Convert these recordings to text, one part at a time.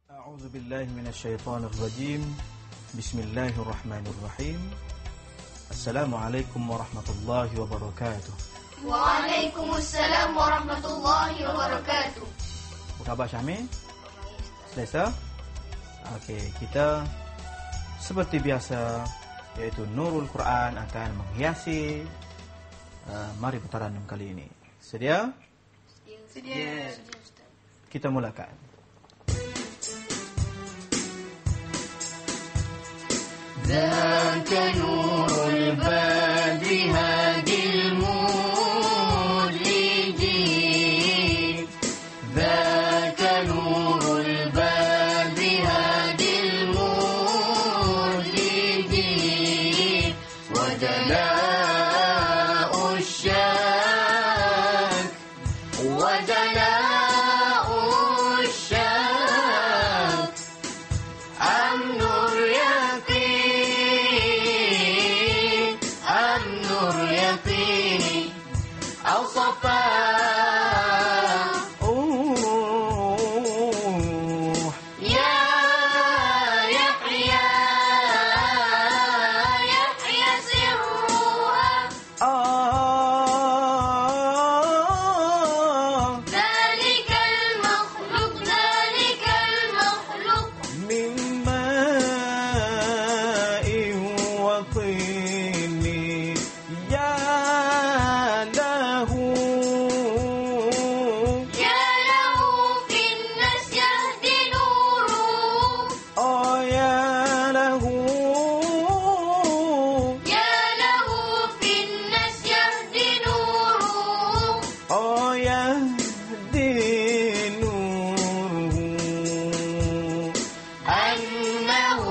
أعوذ بالله من الشيطان الرجيم. بسم الله الرحمن الرحيم. السلام عليكم ورحمة الله وبركاته. Waalaikumsalam warahmatullahi wabarakatuh. Apa khabar Syahmi? Selesa? Okey, kita seperti biasa, iaitu Nurul Quran akan menghiasi mari putaran kali ini. Sedia? Sedia. Kita mulakan. ذاك نور البدر هادي المولدين ذاك نور البدر هادي المولدين وجلاء الشاك وجلاء الشاك أمن اليقين أو صفاء يا يحيى سرها ذلك المخلوق من ماء وطين يا له في الناس يهدي نوره يا له في الناس يهدي نوره يهدي نوره أنه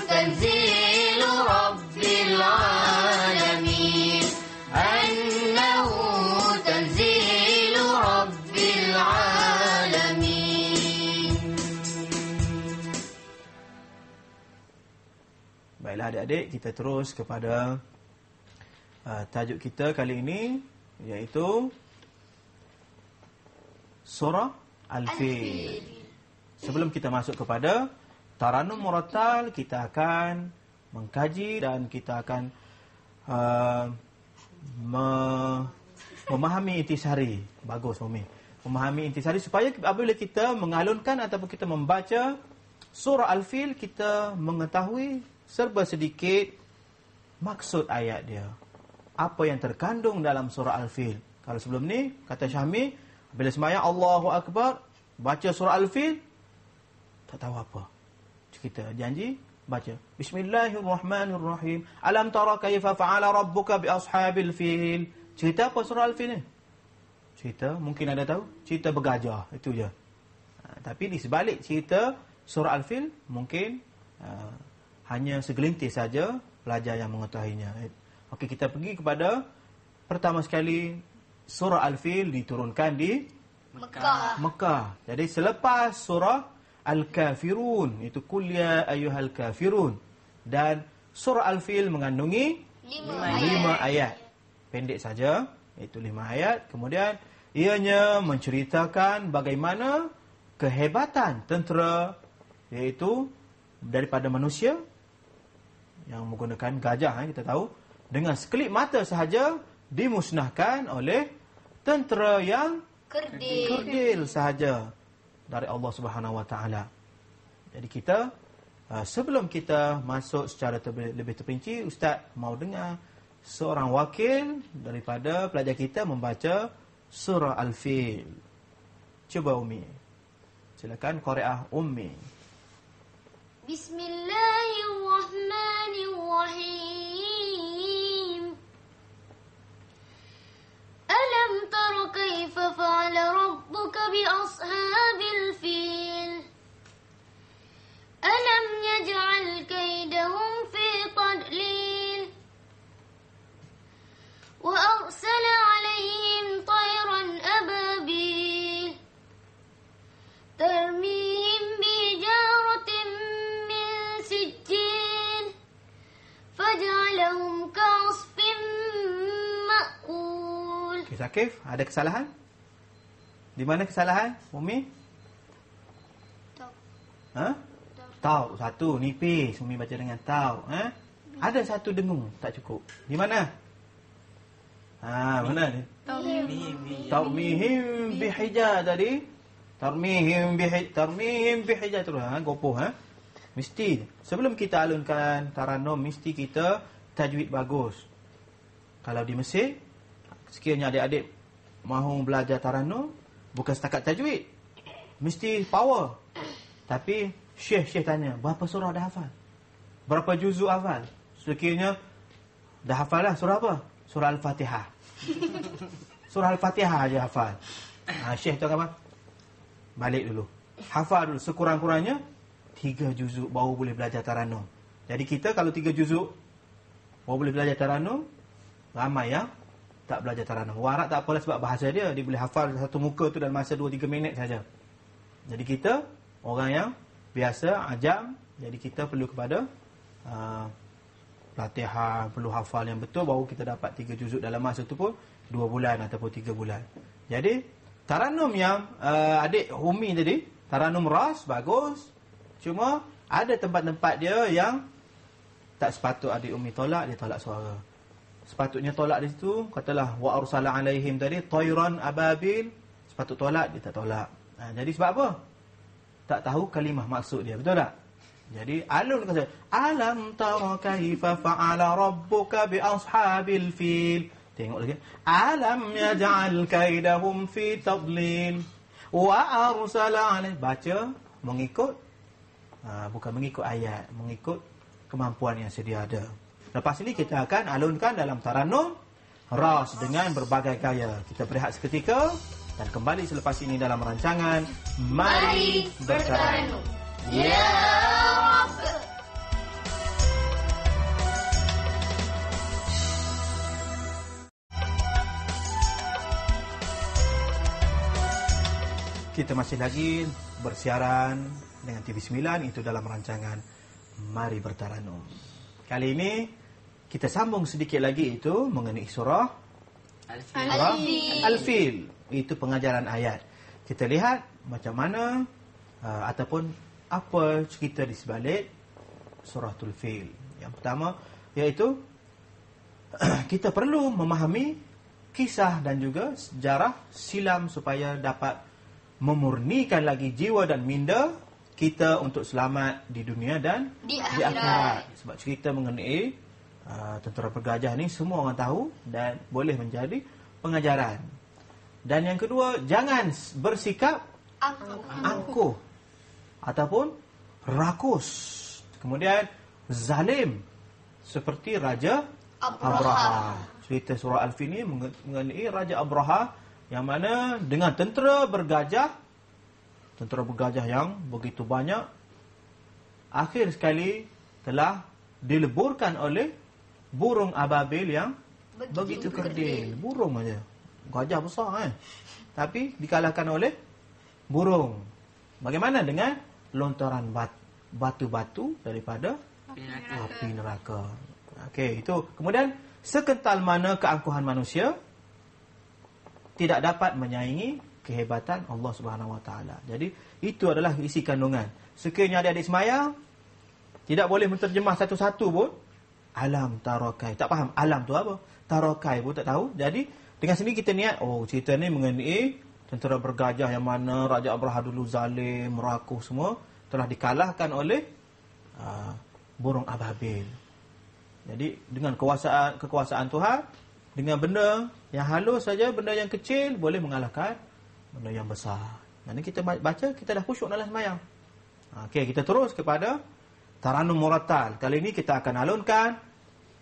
تنزيل رب العالمين أنه تنزيل رب العالمين. Baiklah adik-adik, kita terus kepada tajuk kita kali ini, iaitu Surah Al-Fil. Sebelum kita masuk kepada Taranum Murattal, kita akan mengkaji dan kita akan memahami intisari. Bagus, Umi. Memahami intisari supaya apabila kita mengalunkan ataupun kita membaca Surah Al-Fil, kita mengetahui serba sedikit maksud ayat dia. Apa yang terkandung dalam Surah Al-Fil. Kalau sebelum ni, kata Syahmi, bila sembahyang Allahu Akbar, baca Surah Al-Fil, tak tahu apa. Kita janji baca Bismillahirrahmanirrahim. Alam tara kaifa fa'ala rabbuka bi ashabil fil. Cerita apa Surah Al-Fil ni? Cerita, mungkin ada tahu, cerita bergajah, itu je. Tapi di sebalik cerita Surah Al-Fil, mungkin hanya segelintir saja pelajar yang mengetahuinya. Okey, kita pergi kepada pertama sekali, Surah Al-Fil diturunkan di Mekah. Jadi selepas Surah Al-Kafirun, itu Qul ya ayyuhal kafirun. Dan Surah Al-Fil mengandungi 5 ayat. Pendek saja, iaitu 5 ayat. Kemudian ianya menceritakan bagaimana kehebatan tentera, iaitu daripada manusia yang menggunakan gajah, kita tahu, dengan sekelip mata sahaja dimusnahkan oleh tentera yang kerdil sahaja dari Allah Subhanahu Wa Taala. Jadi kita sebelum kita masuk secara lebih terperinci, Ustaz mau dengar seorang wakil daripada pelajar kita membaca Surah Al-Fil. Cuba Umi. Silakan Qari'ah Ummi. Bismillahirrahmanirrahim. Alam tara kaifa fa'ala rabbuka bi ashabil fil. Alam yaj'al kaydahum fi tadlil. Wa arsala 'alayhim tayran ababil. Tarmihim bijaratin min sijil. Faj'alahum ka'asfin ma'kul. Okey, Zakif, ada kesalahan? Di mana kesalahan, Umi? Tak. Ha? Tau. Satu. Nipis. Umi baca dengan tau. Ha? Ada satu dengung. Tak cukup. Di mana? Mana ni? Tarmihim bihijah tadi. Tarmihim bihijah terus. Gopoh. Mesti. Sebelum kita alunkan taranum, mesti kita tajwid bagus. Kalau di Mesir, sekiranya adik-adik mahu belajar taranum, bukan setakat tajwid. Mesti power. Tapi syekh tanya, berapa surah dah hafal? Berapa juzuk hafal? Sekiranya dah hafal dah surah apa? Surah Al-Fatihah. Surah Al-Fatihah aja hafal. Syekh tu apa? Balik dulu. Hafal dulu sekurang-kurangnya 3 juzuk baru boleh belajar taranum. Jadi kita kalau 3 juzuk baru boleh belajar taranum, ramai yang tak belajar taranum. Warak tak apalah sebab bahasa dia boleh hafal satu muka tu dalam masa 2-3 minit saja. Jadi kita orang yang biasa, ajam, jadi kita perlu kepada latihan, perlu hafal yang betul, baru kita dapat 3 juzuk dalam masa tu pun 2 bulan ataupun 3 bulan. Jadi taranum yang adik Umi tadi, taranum ras bagus. Cuma ada tempat-tempat dia yang tak sepatut adik Umi tolak, dia tolak suara. Sepatutnya tolak di situ, katalah wa arsala alaihim tadi tayran ababil, sepatut tolak, dia tak tolak. Jadi sebab apa? Tak tahu kalimah maksud dia, betul tak? Jadi alun kata alam tara kaifa fa'ala rabbuka bi ashabil fil. Tengok lagi. Alam yaj'al kaidahum fi tadlil wa arsala alaihim. Baca mengikut bukan mengikut ayat, mengikut kemampuan yang sedia ada. Lepas ini kita akan alunkan dalam taranum ras dengan berbagai gaya. Kita berehat seketika dan kembali selepas ini dalam rancangan Mari Bertaranum. Ya Rabb. Kita masih lagi bersiaran dengan TV9, itu dalam rancangan Mari Bertaranum. Kali ini kita sambung sedikit lagi itu mengenai surah Al-Fil. Itu pengajaran ayat. Kita lihat macam mana ataupun apa cerita di sebalik suratul Fil. Yang pertama iaitu kita perlu memahami kisah dan juga sejarah silam supaya dapat memurnikan lagi jiwa dan minda kita untuk selamat di dunia dan di akhirat. Sebab cerita mengenai tentera bergajah ni semua orang tahu dan boleh menjadi pengajaran. Dan yang kedua, jangan bersikap angkuh ataupun rakus. Kemudian zalim seperti Raja Abraha. Cerita surah Al-Fil ni mengenai Raja Abraha yang mana dengan tentera bergajah yang begitu banyak, akhir sekali telah dileburkan oleh burung ababil yang begitu kerdil. Burung aja. Gajah besar kan. Tapi dikalahkan oleh burung. Bagaimana dengan lontaran batu-batu daripada api neraka. Okey, itu. Kemudian sekental mana keangkuhan manusia tidak dapat menyaingi kehebatan Allah Subhanahu Wa Taala. Jadi itu adalah isi kandungan. Sekiranya adik-adik semayang tidak boleh menterjemah satu-satu pun, alam tarakai. Tak faham alam tu apa? Tarakai pun tak tahu. Jadi dengan sini kita niat, cerita ni mengenai tentera bergajah yang mana Raja Abraha dulu zalim, merakuh semua, telah dikalahkan oleh burung ababil. Jadi dengan kekuasaan Tuhan, dengan benda yang halus saja, benda yang kecil boleh mengalahkan benda yang besar. Nanti kita baca, kita dah khusyuk dalam sembahyang. Okey, kita terus kepada taranum murattal. Kali ini kita akan alunkan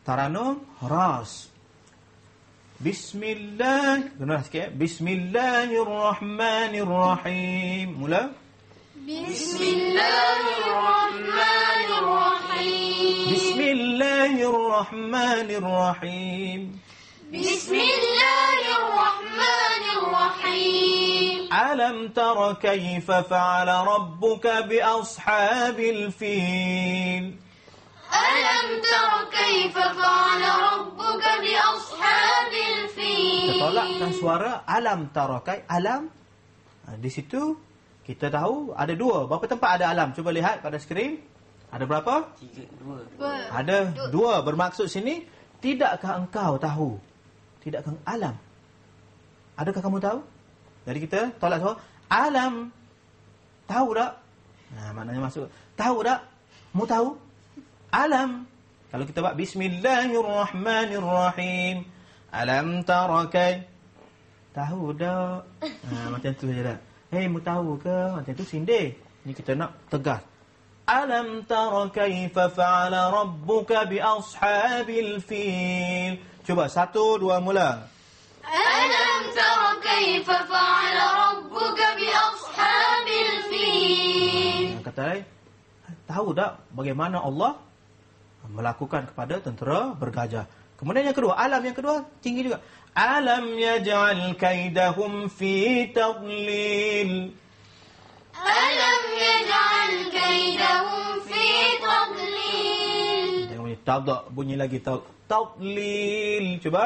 taranum ras. Bismillah. Dengar sikit. Bismillahirrahmanirrahim. Mula. Bismillahirrahmanirrahim. Bismillahirrahmanirrahim. Bismillahirrahmanirrahim. Alam tara kaifa fa'ala rabbuka bi ashabil fil. Alam tara kaifa fa'ala rabbuka bi ashabil fil. Kita tolakkan suara alam tara kai. Alam. Di situ Kita tahu ada dua. Berapa tempat ada alam? Cuba lihat pada skrin. Ada berapa? 2. Ada dua. Bermaksud sini, tidakkah engkau tahu? Tidakkah alam? Adakah kamu tahu? Jadi kita tolak soal. Alam. Tahu tak? Nah, maknanya masuk. Tahu tak? Mu tahu? Alam. Kalau kita buat Bismillahirrahmanirrahim. Alam tara kai. Tahu tak? Macam tu je tak? Hei, mu tahu ke? Macam tu sindir. Ni kita nak tegas. Alam tara kaifa fa'ala rabbuka bi ashabil fil. Cuba 1, 2 mula. ألم تر كيف فعل ربك بأصحاب الفيل Kata tahu tak bagaimana Allah melakukan kepada tentera bergajah. Kemudian yang kedua, alam yang kedua tinggi juga. Alam yaj'al kaidahum fi tadlil. ألم يجعل كيدهم في تضليل Yang bunyi tabda, bunyi lagi tadlil. Coba.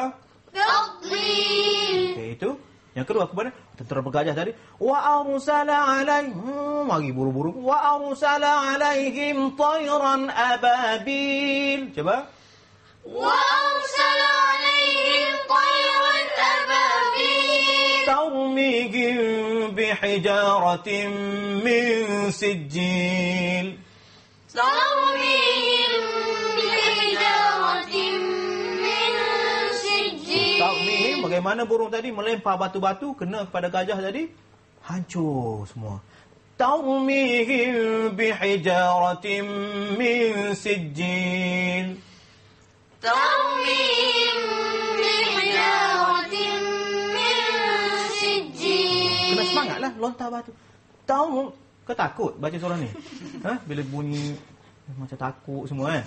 تضليل Okey, itu. Yang kedua kepada tentera bergajah tadi. Wa arsala alaihim, mari buru-buru. Wa arsala alaihim tayran ababil. Coba. وأرسل عليهم طيرا أبابيل ترميهم بحجارة من سجيل. ترميهم بحجارة من سجيل Tarmihim, bagaimana burung tadi melempar batu-batu kena kepada gajah tadi, hancur semua. Tarmihim bihijaratin min sijil. ترميهم بحجارة من سجيل Kena semangatlah lontar batu. Tahu kau takut baca surah ni? Bila bunyi macam takut semua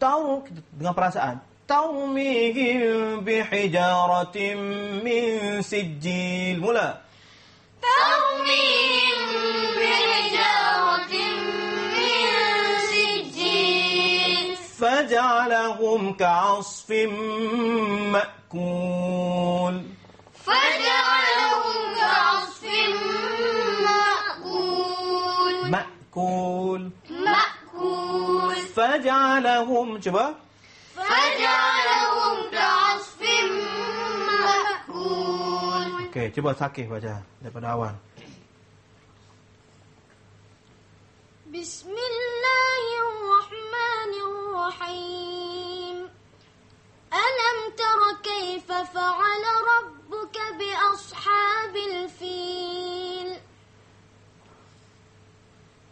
Tahu dengan perasaan. Tarmihim bihijaratin min sijil. Mula. ترميهم بحجارة من سجيل فجعلهم كعصف مأكول. فجعلهم كعصف مأكول مأكول. مأكول فجعلهم. Cuba. فجعلهم كعصف مأكول Okey, cuba Sakif baca daripada awal. بسم الله الرحمن الرحيم ألم تر كيف فعل ربك بأصحاب الفيل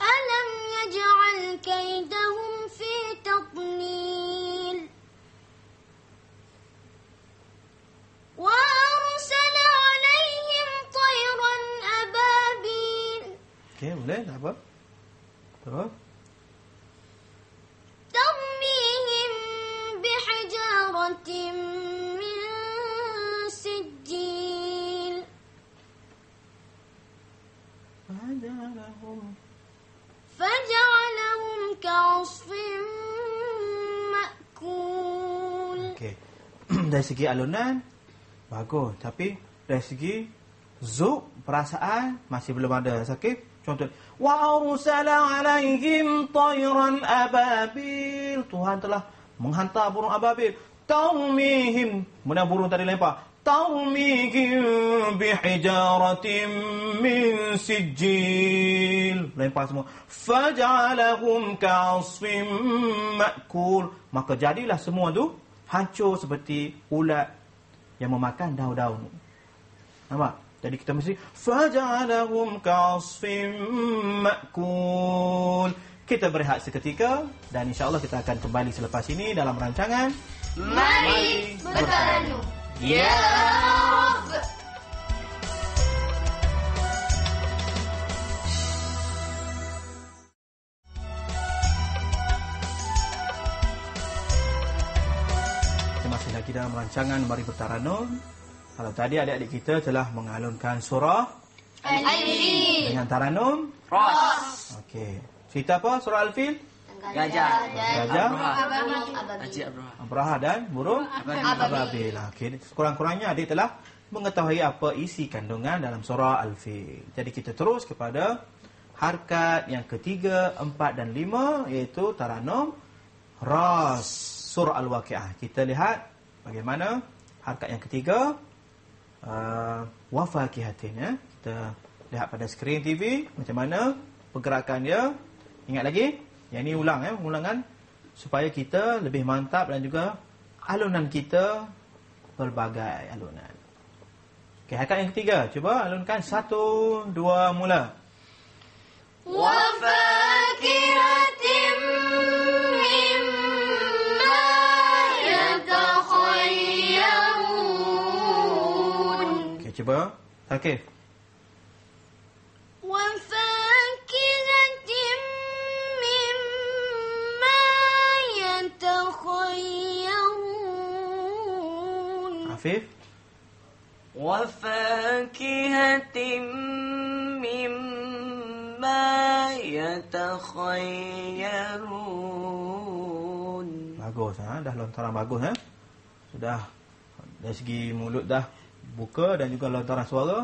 ألم يجعل كيدهم في تضليل وأرسل عليهم طيرا أبابيل Okey, boleh tak apa? Terus. ترميهم بحجارة من سجيل فجعلهم كعصف مأكول Okey. Dari segi alunan bagus, tapi dari segi zuk, perasaan masih belum ada. Sakif. Contoh, wa arsala alaihim tayran ababil. Tuhan telah menghantar burung ababil. Tarmihim, mana burung tadi lempar? Tarmihim bihijaratin min sijil. Lempar semua. Faj'alahum ka'asfin ma'kul. Maka jadilah semua tu hancur seperti ulat yang memakan daun-daun. Nampak? Jadi kita mesti faj'alahum ka'asfin ma'kul. Kita berehat seketika dan insya-Allah kita akan kembali selepas ini dalam rancangan Mari bertaranum Ya Rabb Kita masih lagi dalam rancangan Mari Bertaranum. Kalau tadi adik-adik kita telah mengalunkan surah Al-Fil dengan taranum. Ros. Okey. Cerita apa surah Al-Fil? Gajah. Gajah, Haji Abraha. Abraha dan burung Ababil. ababil. Okey, sekurang-kurangnya adik telah mengetahui apa isi kandungan dalam surah Al-Fil. Jadi kita terus kepada harkat yang ketiga, 4 dan 5, iaitu Taranum, Ras, surah Al-Waqi'ah. Kita lihat bagaimana harkat yang ketiga, wa fakihatin, ya. Kita lihat pada skrin TV macam mana pergerakan dia. Ingat lagi, yang ini ulang, ya, ulangan supaya kita lebih mantap dan juga alunan kita berbagai alunan. Okey, harkat yang ketiga, cuba alunkan 1, 2, mula. وفاكهة مما يتخيرون. Okey, cuba Thaqif. وفاكهة مما يتخيرون. Afif. وفاكهة مما يتخيرون. Bagus, dah lontaran bagus, Sudah dari segi mulut dah buka dan juga lontaran suara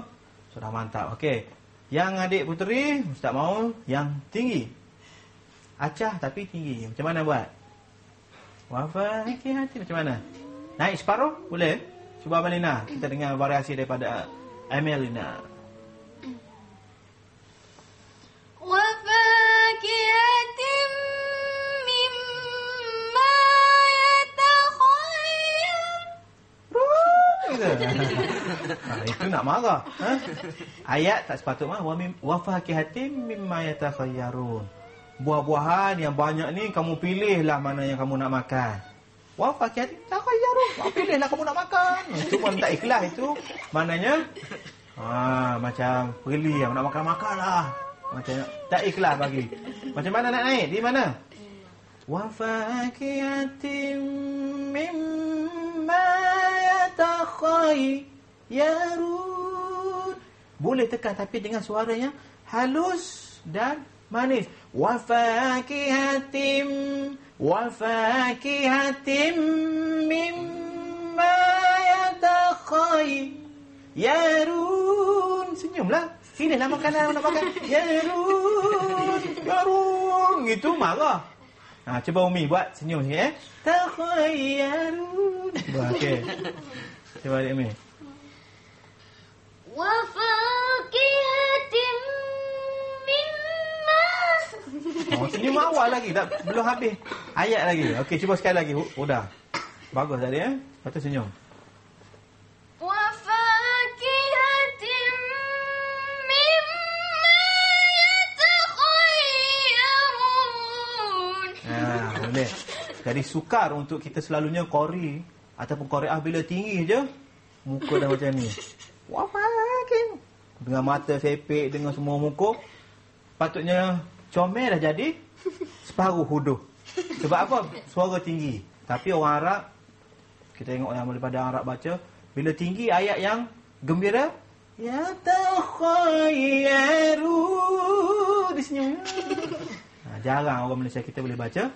sudah mantap. Okey. Yang adik puteri Ustaz mau yang tinggi. Acah tapi tinggi. Macam mana buat? Wafakihati macam mana? Naik separuh? Boleh? Cuba Amelina. Kita dengar variasi daripada Amelina. وفاكهة مما يتخيرون. Itu nak marah. Ayat tak sepatutnya. Wafakihatim mimma yatakhayyarun. Buah-buahan yang banyak ni kamu pilihlah mana yang kamu nak makan. Wafakihatim takhayyarun. Pilihlah kamu nak makan. Itu pun tak ikhlas itu. Maknanya macam beli yang nak makan-makanlah. Macam tak ikhlas bagi. Macam mana nak naik? Di mana? Wafakihatim mimma yatakhayyarun. Boleh tekan tapi dengan suara yang halus dan manis. Wafakihatim mimma yatakhayyarun. Senyumlah. Inilah makanan nak makan. Yarun. Gitu marah. Cuba Umi buat senyum sikit, Takhayyarun. Okey. Cuba adik Umi. وفاكهة مما. Senyum awal lagi. Belum habis ayat lagi. Okey, cuba sekali lagi. Udah. Bagus tadi, Lepas tu senyum. وفاكهة مما يتخيرون. Boleh. Jadi sukar untuk kita selalunya qari ataupun qari'ah bila tinggi je muka dah macam ni. Wafakin. Dengan mata sepek, dengan semua muka. Patutnya comel dah jadi separuh huduh. Sebab apa? Suara tinggi. Tapi orang Arab, kita tengok yang daripada Arab baca, bila tinggi ayat yang gembira, ya takhayyaru, dia senyum. Jarang orang Malaysia kita boleh baca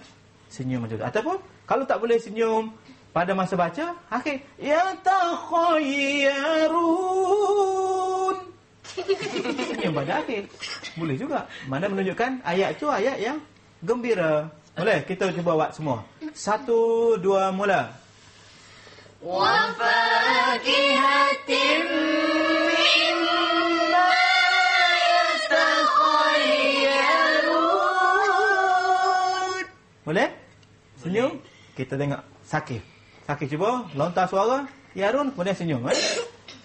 senyum macam tu. Ataupun kalau tak boleh senyum pada masa baca, akhir ya takhayyarun. Senyum pada akhir. Boleh juga. Mana menunjukkan ayat tu ayat yang gembira. Boleh? Kita cuba buat semua. 1, 2, mula. وفاكهة مما يتخيرون. Boleh? Senyum. Kita tengok Sakif. Sakif cuba lontar suara. Yarun kemudian senyum.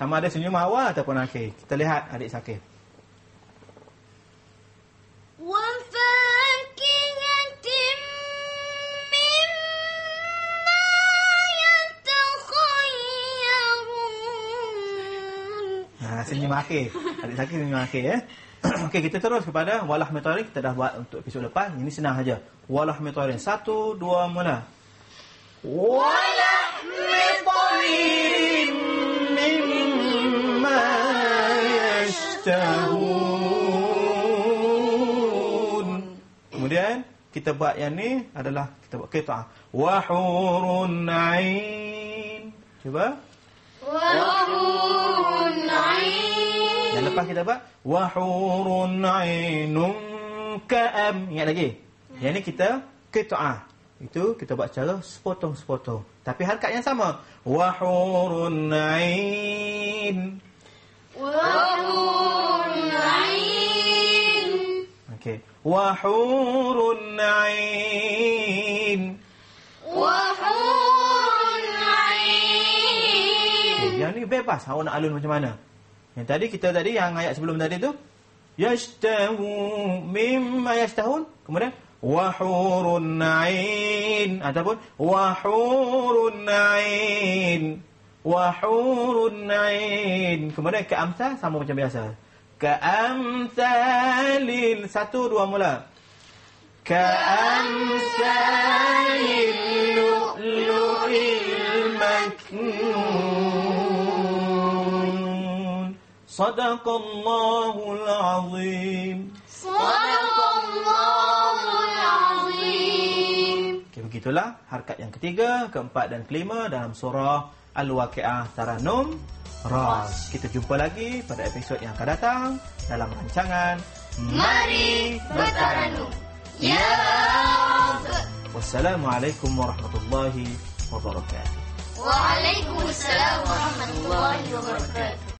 Sama ada senyum awal ataupun akhir. Kita lihat adik Sakif. وفاكهة مما يتخيرون. Senyum akhir. Adik Sakif senyum akhir, Okey, kita terus kepada walahmi tayrin. Kita dah buat untuk episod lepas. Ini senang saja. Walahmi tayrin. 1, 2, mula. Walahmi tayrin mimma yashtahun. Kemudian kita buat yang ni adalah kita buat qita'ah. Wa hurun 'ain. Cuba. وحور lepas kita buat wa hurun 'ainun ka'am. Ingat lagi. Yang ni kita qit'ah. Itu kita buat cara sepotong-sepotong. Tapi harakat yang sama. Wa hurun 'ain. وحور عين Okey. Wa hurun 'ain. وحور عين. Yang ni bebas awak nak alun macam mana. Yang tadi kita yang ayat sebelum tadi tu yashtahu mimma yashtahun. Kemudian wa hurun 'ain ataupun wa hurun 'ain. Wa hurun 'ain. Kemudian ka'amsal sama macam biasa. Ka'amsalil 1 2 mula. Ka'amsalil lu'lu'il maknun. Sadaqallahul azim. صدق الله العظيم. Okay, begitulah harakat yang ketiga, keempat dan kelima dalam surah Al-Waqi'ah Taranum Ras. Kita jumpa lagi pada episod yang akan datang dalam rancangan Mari bertaranum. Ya Rabb. Wassalamualaikum warahmatullahi wabarakatuh. Waalaikumsalam warahmatullahi wabarakatuh.